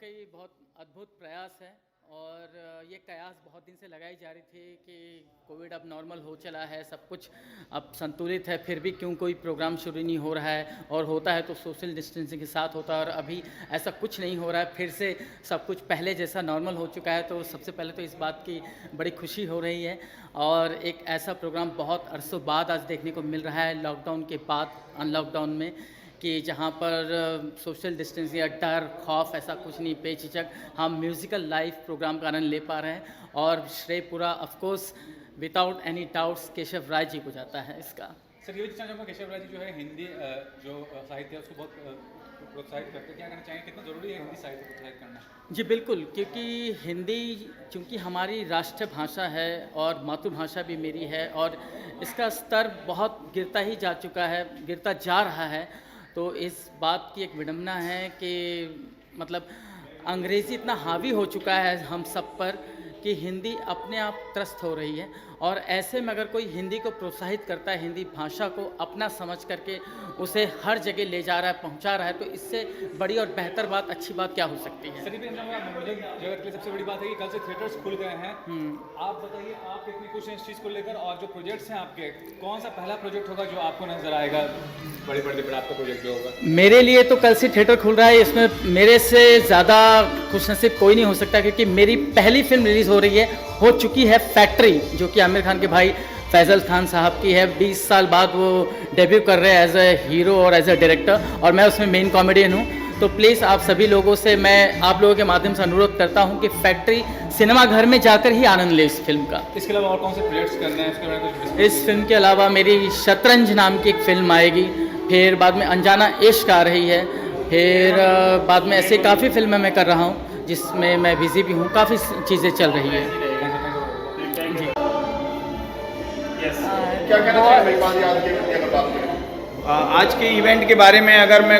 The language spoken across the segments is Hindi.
वाकई बहुत अद्भुत प्रयास है और ये कयास बहुत दिन से लगाई जा रही थी कि कोविड अब नॉर्मल हो चला है, सब कुछ अब संतुलित है, फिर भी क्यों कोई प्रोग्राम शुरू नहीं हो रहा है, और होता है तो सोशल डिस्टेंसिंग के साथ होता है, और अभी ऐसा कुछ नहीं हो रहा है, फिर से सब कुछ पहले जैसा नॉर्मल हो चुका है। तो सबसे पहले तो इस बात की बड़ी खुशी हो रही है, और एक ऐसा प्रोग्राम बहुत अरसों बाद आज देखने को मिल रहा है, लॉकडाउन के बाद, अनलॉकडाउन में, कि जहाँ पर सोशल डिस्टेंसिंग या डर खौफ ऐसा कुछ नहीं, बेझिझक हम म्यूज़िकल लाइव प्रोग्राम का आनंद ले पा रहे हैं। और श्रेय पूरा of course without any doubts Keshav Rai ji को जाता है इसका। सर ये भी जानना चाहूँगा, केशव राय जी जो है हिंदी जो साहित्य है उसको बहुत प्रोत्साहित करते हैं, क्या कहना चाहेंगे, कितना ज़रूरी है हिंदी साहित्य को प्रोत्साहित करना? जी बिल्कुल, क्योंकि हिंदी चूँकि हमारी राष्ट्र भाषा है और मातृभाषा भी मेरी है, और इसका स्तर बहुत गिरता ही जा चुका है, गिरता जा रहा है। तो इस बात की एक विडंबना है कि मतलब अंग्रेज़ी इतना हावी हो चुका है हम सब पर कि हिंदी अपने आप त्रस्त हो रही है, और ऐसे में अगर कोई हिंदी को प्रोत्साहित करता है, हिंदी भाषा को अपना समझ करके उसे हर जगह ले जा रहा है, पहुंचा रहा है, तो इससे बड़ी और बेहतर बात, अच्छी बात क्या हो सकती है। सर ये भी मनोरंजन जगत के लिए सबसे बड़ी बात है कि कल से थिएटर्स खुल गए हैं। आप बताइए, आप कितनी खुश हैं इस चीज़ को लेकर, और जो प्रोजेक्ट्स हैं आपके, कौन सा पहला प्रोजेक्ट होगा जो आपको नजर आएगा बड़े पर्दे पर, आपका प्रोजेक्ट जो होगा? मेरे लिए तो कल से थिएटर खुल रहा है, इसमें मेरे से ज़्यादा खुशनसीब कोई नहीं हो सकता, क्योंकि मेरी पहली फिल्म रिलीज़ हो चुकी है फैक्ट्री, जो कि आमिर खान के भाई फैज़ल खान साहब की है। 20 साल बाद वो डेब्यू कर रहे हैं एज ए हीरो और एज ए डायरेक्टर, और मैं उसमें मेन कॉमेडियन हूँ। तो प्लीज़ आप सभी लोगों से, मैं आप लोगों के माध्यम से अनुरोध करता हूँ कि फैक्ट्री सिनेमा घर में जाकर ही आनंद ले इस फिल्म का। इसके अलावा और कौन से प्रोजेक्ट्स करने हैं, इसके बारे में कुछ? इस फिल्म के अलावा मेरी शतरंज नाम की एक फ़िल्म आएगी, फिर बाद में अनजाना इश्क आ रही है, फिर बाद में ऐसे काफ़ी फिल्में मैं कर रहा हूँ जिसमें मैं बिजी भी हूँ, काफ़ी चीज़ें चल रही है। क्या कहना चाहिए आज के इवेंट के बारे में अगर मैं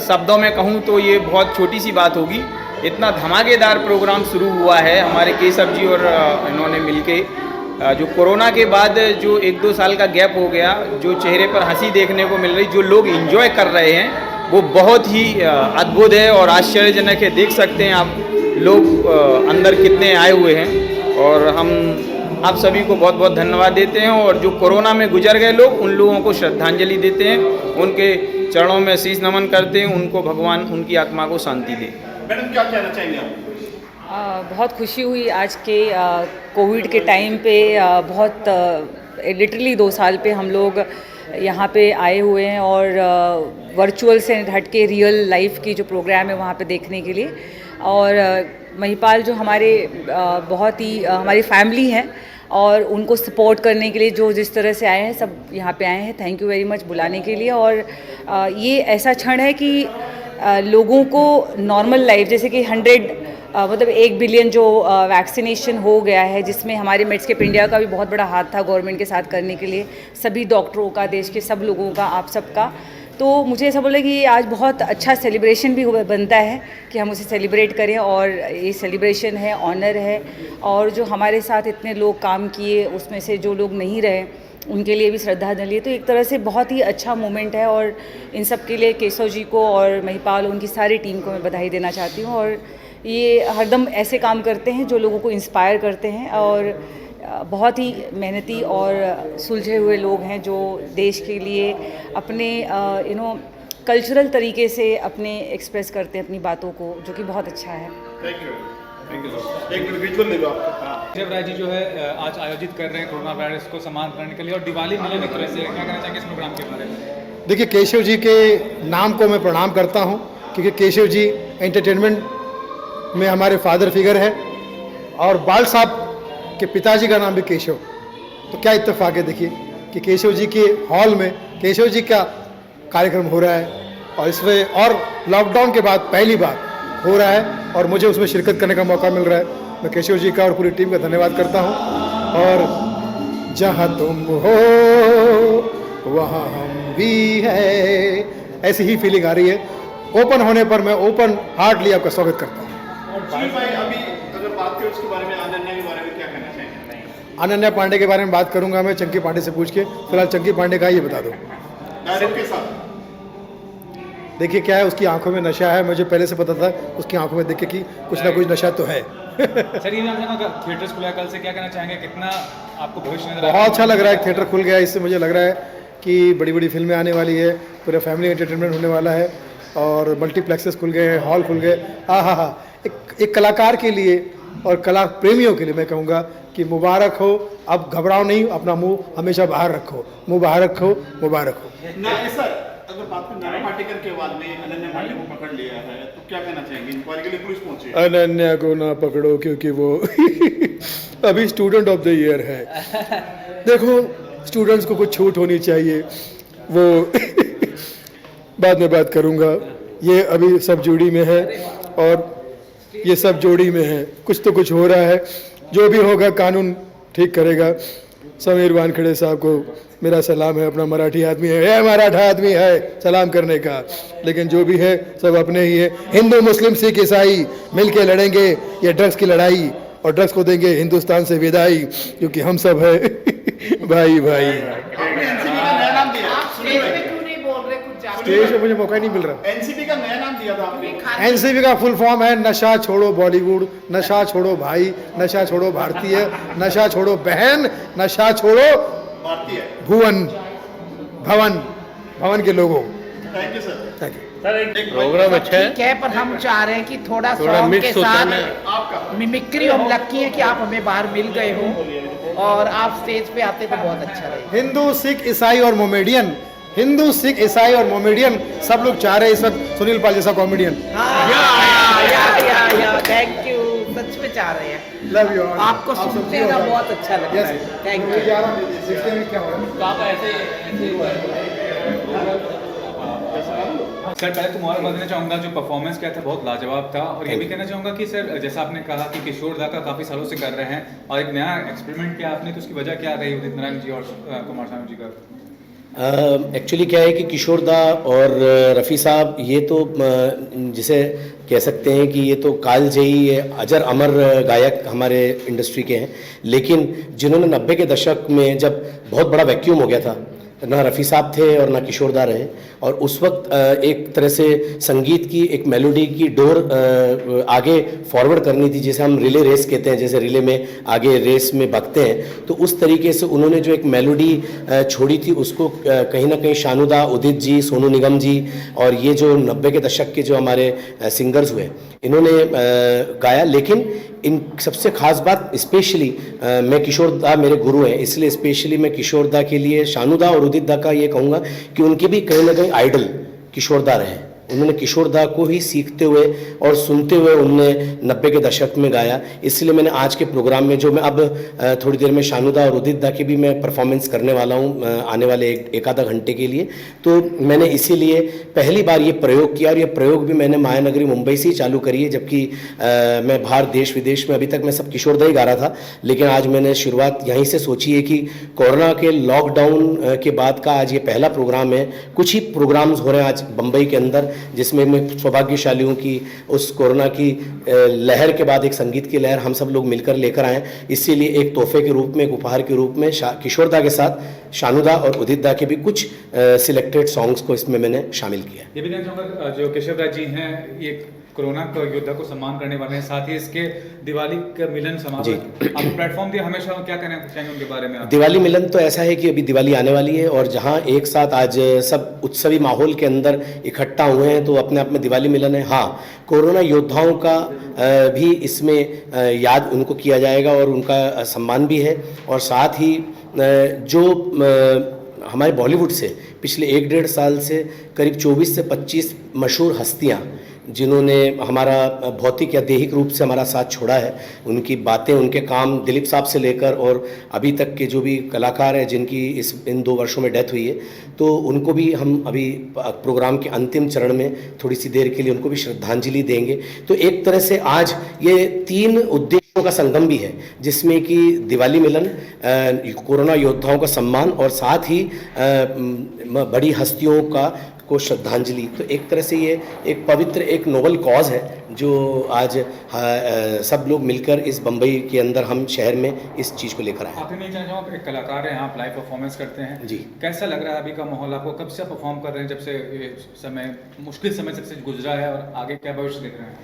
शब्दों में कहूँ तो ये बहुत छोटी सी बात होगी। इतना धमाकेदार प्रोग्राम शुरू हुआ है हमारे केशव जी और इन्होंने मिलके। जो कोरोना के बाद जो 1-2 साल का गैप हो गया, जो चेहरे पर हंसी देखने को मिल रही, जो लोग एंजॉय कर रहे हैं, वो बहुत ही अद्भुत है और आश्चर्यजनक है। देख सकते हैं आप लोग अंदर कितने आए हुए हैं, और हम आप सभी को बहुत बहुत धन्यवाद देते हैं। और जो कोरोना में गुजर गए लोग, उन लोगों को श्रद्धांजलि देते हैं, उनके चरणों में शीश नमन करते हैं, उनको भगवान उनकी आत्मा को शांति दे। मैडम क्या कहना चाहेंगे आप? बहुत खुशी हुई आज के कोविड के टाइम पे, बहुत लिटरली 2 साल पे हम लोग यहाँ पे आए हुए हैं, और वर्चुअल से हट के रियल लाइफ की जो प्रोग्राम है वहाँ पे देखने के लिए। और महिपाल जो हमारे बहुत ही हमारी फैमिली है, और उनको सपोर्ट करने के लिए जो जिस तरह से आए हैं, सब यहाँ पे आए हैं। थैंक यू वेरी मच बुलाने के लिए। और ये ऐसा क्षण है कि लोगों को नॉर्मल लाइफ, जैसे कि 1 बिलियन जो वैक्सीनेशन हो गया है, जिसमें हमारे मेड्सकेप इंडिया का भी बहुत बड़ा हाथ था गवर्नमेंट के साथ करने के लिए, सभी डॉक्टरों का, देश के सब लोगों का, आप सबका। तो मुझे ऐसा बोला कि आज बहुत अच्छा सेलिब्रेशन भी बनता है कि हम उसे सेलिब्रेट करें, और ये सेलिब्रेशन है, ऑनर है। और जो हमारे साथ इतने लोग काम किए, उसमें से जो लोग नहीं रहे, उनके लिए भी श्रद्धांजलि है। तो एक तरह से बहुत ही अच्छा मोमेंट है, और इन सब के लिए केशव जी को और महिपाल, उनकी सारी टीम को मैं बधाई देना चाहती हूँ। और ये हरदम ऐसे काम करते हैं जो लोगों को इंस्पायर करते हैं, और बहुत ही मेहनती और सुलझे हुए लोग हैं, जो देश के लिए अपने कल्चरल तरीके से अपने एक्सप्रेस करते हैं अपनी बातों को, जो कि बहुत अच्छा है। Thank you. एक विजुअल ले लो आप। केशव राय जी जो है आज आयोजित कर रहे हैं कोरोना वायरस को सम्मान करने के लिए, और दिवाली मिलन एक तरह से, क्या कहना चाहेंगे इस प्रोग्राम के बारे में? देखिए, केशव जी के नाम को मैं प्रणाम करता हूं, क्योंकि केशव जी एंटरटेनमेंट में हमारे फादर फिगर है, और बाल साहब के पिताजी का नाम भी केशव। तो क्या इत्तेफाक है, देखिए कि केशव जी के हॉल में केशव जी का कार्यक्रम हो रहा है, और इसमें और लॉकडाउन के बाद पहली बार हो रहा है, और मुझे उसमें शिरकत करने का मौका मिल रहा है। मैं केशव जी का और पूरी टीम का धन्यवाद करता हूँ। और जहाँ तुम हो वहाँ हम भी है, ऐसी ही फीलिंग आ रही है। ओपन होने पर मैं ओपन हार्टली आपका स्वागत करता हूँ। और जी भाई, अभी अगर बात करें उसके बारे में, अनन्या के बारे में क्या कहना चाहेंगे? अनन्या पांडे के बारे में बात करूंगा मैं चंकी पांडे से पूछ के। फिलहाल चंकी पांडे का ये बता दो। डायरेक्ट के साथ देखिए क्या है, उसकी आंखों में नशा है, मुझे पहले से पता था उसकी आंखों में देख के कि कुछ ना कुछ नशा तो है। सर ये जानना चाहूँगा थिएटर्स खुला है कल से, क्या कहना चाहेंगे, कितना आपको भविष्य नजर बहुत अच्छा लग रहा है, थिएटर खुल गया है, इससे मुझे लग रहा है कि बड़ी बड़ी फिल्में आने वाली है, पूरा फैमिली एंटरटेनमेंट होने वाला है और मल्टीप्लेक्सेस खुल गए हैं, हॉल खुल गए। हाँ, एक कलाकार के लिए और कला प्रेमियों के लिए मैं कहूँगा कि मुबारक हो। अब घबराओ नहीं, अपना मुंह हमेशा बाहर रखो, मुंह बाहर रखो, मुबारक हो। ना सर, अगर बात करें नाना पाटेकर के बाद में अनन्या पांडे को पकड़ लिया है तो क्या कहना चाहेंगे? इंक्वायरी के लिए पुलिस पहुंची है। अनन्या को ना पकड़ो क्योंकि वो अभी स्टूडेंट ऑफ द ईयर है। देखो स्टूडेंट्स को कुछ छूट होनी चाहिए, वो बाद में बात करूँगा। ये अभी सब जोड़ी में है और ये सब जोड़ी में है, कुछ तो कुछ हो रहा है, जो भी होगा कानून ठीक करेगा। समीर वानखेड़े साहब को मेरा सलाम है, अपना मराठी आदमी है, ये मराठा आदमी है सलाम करने का, लेकिन जो भी है सब अपने ही है। हिंदू मुस्लिम सिख ईसाई मिल के लड़ेंगे ये ड्रग्स की लड़ाई और ड्रग्स को देंगे हिंदुस्तान से विदाई, क्योंकि हम सब है भाई भाई। स्टेज पे मुझे मौका ही नहीं मिल रहा। एनसीपी का नया नाम दिया था आपने। एनसीपी का फुल फॉर्म है नशा छोड़ो बॉलीवुड, नशा छोड़ो भाई, नशा छोड़ो भारतीय, नशा छोड़ो बहन, नशा छोड़ो भारतीय भवन के लोगों। Thank you sir. Thank you. Programme अच्छा है, ठीक है, पर हम चाह रहे हैं कि थोड़ा सॉन्ग के मिक्स होता है साथ मिमिक्री हम लकी है कि आप हमें बाहर मिल गए हो और आप स्टेज पे आते तो बहुत अच्छा रहे। हिंदू सिख ईसाई और मोमेडियन, हिंदू सिख ईसाई और मोमेडियन सब लोग चाह रहे हैं इस वक्त सुनील पाल जैसा कॉमेडियन। थैंक यू, सच में चाह रहे हैं। Love you. आपको सुनने का बहुत अच्छा लगता है। Thank you. सर पहले तो मुबारकबाद देना चाहूँगा, जो परफॉर्मेंस किया था बहुत लाजवाब था, और ये भी कहना चाहूँगा कि सर जैसा आपने कहा कि किशोर दा का काफ़ी सालों से कर रहे हैं और एक नया एक्सपेरिमेंट किया आपने, तो उसकी वजह क्या रही उदित नारायण जी और कुमार सानू जी का? एक्चुअली क्या है कि किशोर दा और रफ़ी साहब ये तो जिसे कह सकते हैं कि ये तो कालजयी अजर अमर गायक हमारे इंडस्ट्री के हैं, लेकिन जिन्होंने 90 के दशक में जब बहुत बड़ा वैक्यूम हो गया था, ना रफ़ी साहब थे और ना किशोर दा रहे, और उस वक्त एक तरह से संगीत की एक मेलोडी की डोर आगे फॉरवर्ड करनी थी, जिसे हम रिले रेस कहते हैं, जैसे रिले में आगे रेस में भागते हैं, तो उस तरीके से उन्होंने जो एक मेलोडी छोड़ी थी उसको कहीं ना कहीं शानू दा, उदित जी, सोनू निगम जी और ये जो 90 के दशक के जो हमारे सिंगर्स हुए इन्होंने गाया। लेकिन इन सबसे ख़ास बात स्पेशली मैं किशोर दा मेरे गुरु हैं, इसलिए स्पेशली मैं किशोर दा के लिए, शानू दा और उदित दा का ये कहूँगा कि उनके भी कहीं ना कहीं आइडल किशोर दा रहे। उन्होंने किशोर दा को ही सीखते हुए और सुनते हुए उन्होंने 90 के दशक में गाया, इसलिए मैंने आज के प्रोग्राम में जो मैं अब थोड़ी देर में शानू दा और उदित दा की भी मैं परफॉर्मेंस करने वाला हूँ आने वाले एक आधा घंटे के लिए, तो मैंने इसीलिए पहली बार ये प्रयोग किया, और ये प्रयोग भी मैंने मायानगरी मुंबई से ही चालू करी है, जबकि मैं बाहर देश विदेश में अभी तक मैं सब किशोर दा ही गा रहा था, लेकिन आज मैंने शुरुआत यहीं से सोची है कि कोरोना के लॉकडाउन के बाद का आज ये पहला प्रोग्राम है। कुछ ही प्रोग्राम्स हो रहे हैं आज बम्बई के अंदर, जिसमें मैं सौभाग्यशाली हूँ कि उस कोरोना की लहर के बाद एक संगीत की लहर हम सब लोग मिलकर लेकर आए, इसीलिए एक तोहफे के रूप में, एक उपहार के रूप में किशोर दा के साथ शानू दा और उदित दा के भी कुछ सिलेक्टेड सॉन्ग्स को इसमें मैंने शामिल किया। ये भी कहना चाहूँगा जो केशव दा जी हैं ये कोरोना का योद्धा को सम्मान करने वाले हैं, साथ ही इसके दिवाली का मिलन समारोह आपको प्लेटफॉर्म दिया, हमेशा क्या कहना चाहेंगे उनके बारे में आप? दिवाली मिलन तो ऐसा है कि अभी दिवाली आने वाली है और जहाँ एक साथ आज सब उत्सवी माहौल के अंदर इकट्ठा हुए हैं तो अपने आप में दिवाली मिलन है। हाँ, कोरोना योद्धाओं का भी इसमें याद उनको किया जाएगा और उनका सम्मान भी है, और साथ ही जो हमारे बॉलीवुड से पिछले 1-1.5 साल से करीब 24 से 25 मशहूर हस्तियाँ जिन्होंने हमारा भौतिक या दैहिक रूप से हमारा साथ छोड़ा है, उनकी बातें, उनके काम, दिलीप साहब से लेकर और अभी तक के जो भी कलाकार हैं जिनकी इन 2 वर्षों में डेथ हुई है, तो उनको भी हम अभी प्रोग्राम के अंतिम चरण में थोड़ी सी देर के लिए उनको भी श्रद्धांजलि देंगे। तो एक तरह से आज ये 3 उद्देश्यों का संगम भी है, जिसमें कि दिवाली मिलन, कोरोना योद्धाओं का सम्मान और साथ ही बड़ी हस्तियों का को श्रद्धांजलि। तो एक तरह से ये एक पवित्र, एक नोबल कॉज है जो आज सब लोग मिलकर इस बम्बई के अंदर हम शहर में इस चीज़ को लेकर आए। आप नहीं जानना चाहूँ, आप एक कलाकार हैं, आप लाइव परफॉर्मेंस करते हैं जी। कैसा लग रहा है अभी का माहौल आपको? कब से परफॉर्म कर रहे हैं, जब से ये समय मुश्किल समय सबसे गुजरा है, और आगे क्या भविष्य देख रहे हैं?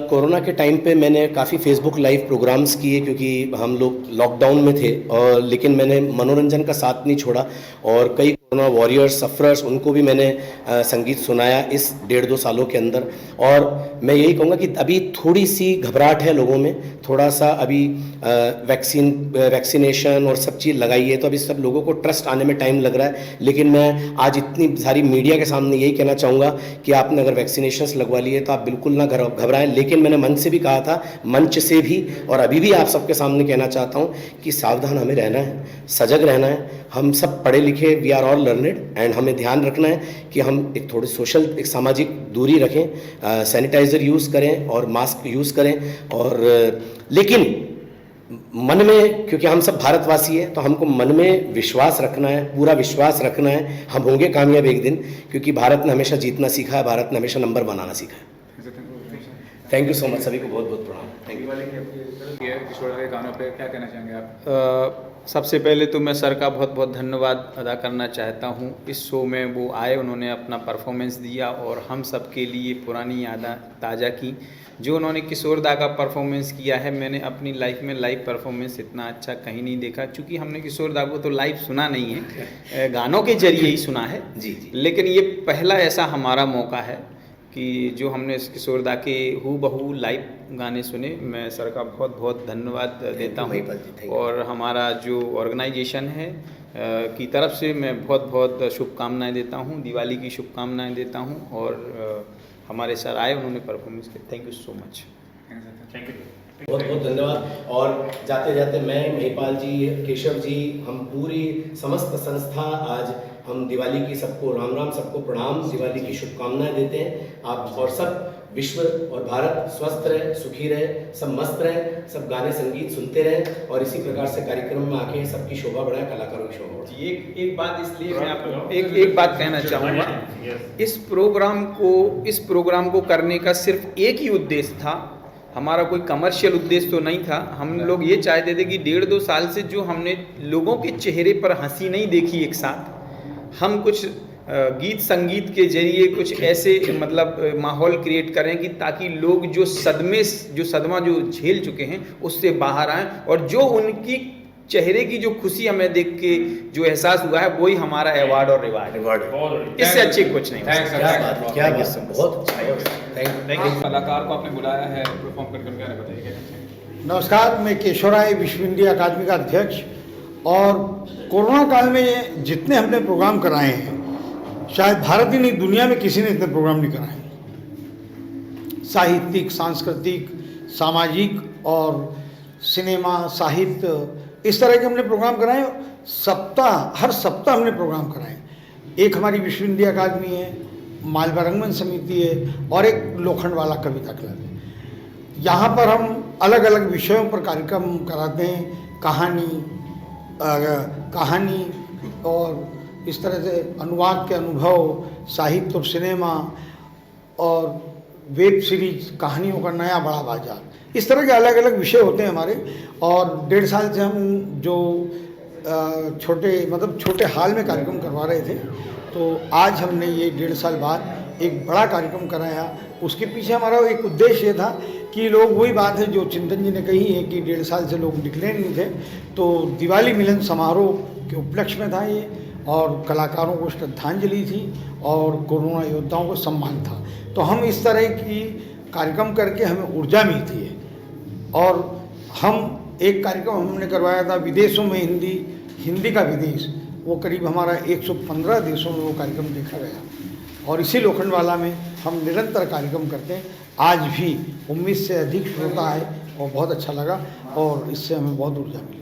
कोरोना के टाइम पे मैंने काफ़ी फेसबुक लाइव प्रोग्राम्स किए क्योंकि हम लोग लॉकडाउन में थे, और लेकिन मैंने मनोरंजन का साथ नहीं छोड़ा, और कई कोरोना वॉरियर्स, सफ़रर्स, उनको भी मैंने संगीत सुनाया इस 1.5-2 सालों के अंदर। और मैं यही कहूँगा कि अभी थोड़ी सी घबराहट है लोगों में, थोड़ा सा अभी वैक्सीनेशन और सब चीज़ लगाई है, तो अभी सब लोगों को ट्रस्ट आने में टाइम लग रहा है। लेकिन मैं आज इतनी सारी मीडिया के सामने यही कहना चाहूँगा कि आपने अगर वैक्सीनेशंस लगवा लिए तो आप बिल्कुल ना घबराएं। लेकिन मैंने मन से भी कहा था, मंच से भी, और अभी भी आप सबके सामने कहना चाहता हूँ कि सावधान हमें रहना है, सजग रहना है। हम सब पढ़े लिखे, we are all learned, and हमें ध्यान रखना है कि हम एक थोड़ी सोशल, एक सामाजिक दूरी रखें, सैनिटाइज़र यूज़ करें और मास्क यूज़ करें। और लेकिन मन में, क्योंकि हम सब भारतवासी हैं, तो हमको मन में विश्वास रखना है, पूरा विश्वास रखना है। हम होंगे कामयाब एक दिन, क्योंकि भारत ने हमेशा जीतना सीखा है, भारत ने हमेशा नंबर बनाना सीखा है। थैंक यू सो मच, सभी को बहुत बहुत प्रणाम। Thank you. किशोर के गानों पे क्या कहना चाहेंगे आप? सबसे पहले तो मैं सर का बहुत बहुत धन्यवाद अदा करना चाहता हूँ। इस शो में वो आए, उन्होंने अपना परफॉर्मेंस दिया और हम सब के लिए पुरानी यादें ताज़ा की। जो उन्होंने किशोर दा का परफॉर्मेंस किया है, मैंने अपनी लाइफ में लाइव परफॉर्मेंस इतना अच्छा कहीं नहीं देखा, क्योंकि हमने किशोर दा को तो लाइव सुना नहीं है, गानों के जरिए ही सुना है। जी। लेकिन ये पहला ऐसा हमारा मौका है कि जो हमने किशोर दा के हूबहू लाइव गाने सुने। मैं सर का बहुत बहुत धन्यवाद देता हूँ, और हमारा जो ऑर्गेनाइजेशन है की तरफ से मैं बहुत बहुत शुभकामनाएं देता हूँ, दिवाली की शुभकामनाएं देता हूँ। और हमारे सर आए, उन्होंने परफॉर्मेंस किया। Thank you so much. बहुत बहुत धन्यवाद। और जाते जाते मैं, महिपाल जी, केशव जी, हम पूरी समस्त संस्था आज हम दिवाली की सबको राम राम, सबको प्रणाम, दिवाली की शुभकामनाएं देते हैं। आप और सब विश्व और भारत स्वस्थ रहे, सुखी रहे, सब मस्त रहे, सब गाने संगीत सुनते रहें, और इसी प्रकार से कार्यक्रम में आके सबकी शोभा बढ़ाए, कलाकारों की शोभा बढ़ाए। एक बात, इसलिए मैं आपको एक बात कहना चाहूँगा। इस प्रोग्राम को करने का सिर्फ एक ही उद्देश्य था, हमारा कोई कमर्शियल उद्देश्य तो नहीं था। हम लोग ये चाहते थे कि 1.5-2 साल से जो हमने लोगों के चेहरे पर हंसी नहीं देखी एक साथ, हम कुछ गीत संगीत के जरिए कुछ ऐसे मतलब माहौल क्रिएट करें कि ताकि लोग जो सदमा जो झेल चुके हैं उससे बाहर आएं, और जो उनकी चेहरे की जो खुशी हमें देख के जो एहसास हुआ है, वही हमारा अवार्ड और रिवार्ड है। इससे अच्छी कुछ नहीं। क्या बहुत थैंक यू। कलाकार को आपने बुलाया है परफॉर्म करके, क्या बताइए? नमस्कार, मैं केशवराय विश्व हिंदी अकादमी का अध्यक्ष। और कोरोना काल में जितने हमने प्रोग्राम कराए हैं, शायद भारत ही नहीं, दुनिया में किसी ने इतने प्रोग्राम नहीं कराए। साहित्यिक, सांस्कृतिक, सामाजिक और सिनेमा, साहित्य, इस तरह के हमने प्रोग्राम कराए। हर सप्ताह हमने प्रोग्राम कराए। एक हमारी विश्व हिंदी अकादमी है, मालवा रंगमंच समिति है, और एक लोखंडवाला कविता क्लब है। यहाँ पर हम अलग अलग विषयों पर कार्यक्रम कराते हैं। कहानी और इस तरह से अनुवाद के अनुभव, साहित्य और सिनेमा, और वेब सीरीज, कहानियों का नया बड़ा बाजार, इस तरह के अलग अलग विषय होते हैं हमारे। और 1.5 साल से हम जो छोटे हाल में कार्यक्रम करवा रहे थे, तो आज हमने ये 1.5 साल बाद एक बड़ा कार्यक्रम कराया। उसके पीछे हमारा एक उद्देश्य था कि लोग, वही बात है जो चिंतन जी ने कही है कि 1.5 साल से लोग निकले नहीं थे, तो दिवाली मिलन समारोह के उपलक्ष्य में था ये, और कलाकारों को श्रद्धांजलि थी और कोरोना योद्धाओं को सम्मान था। तो हम इस तरह की कार्यक्रम करके हमें ऊर्जा मिलती है। और हम एक कार्यक्रम हमने करवाया था विदेशों में हिंदी का विदेश, वो करीब हमारा 115 देशों में वो कार्यक्रम देखा गया। और इसी लोखंडवाला में हम निरंतर कार्यक्रम करते हैं। आज भी 19 से अधिक श्रोता आए और बहुत अच्छा लगा, और इससे हमें बहुत ऊर्जा मिली।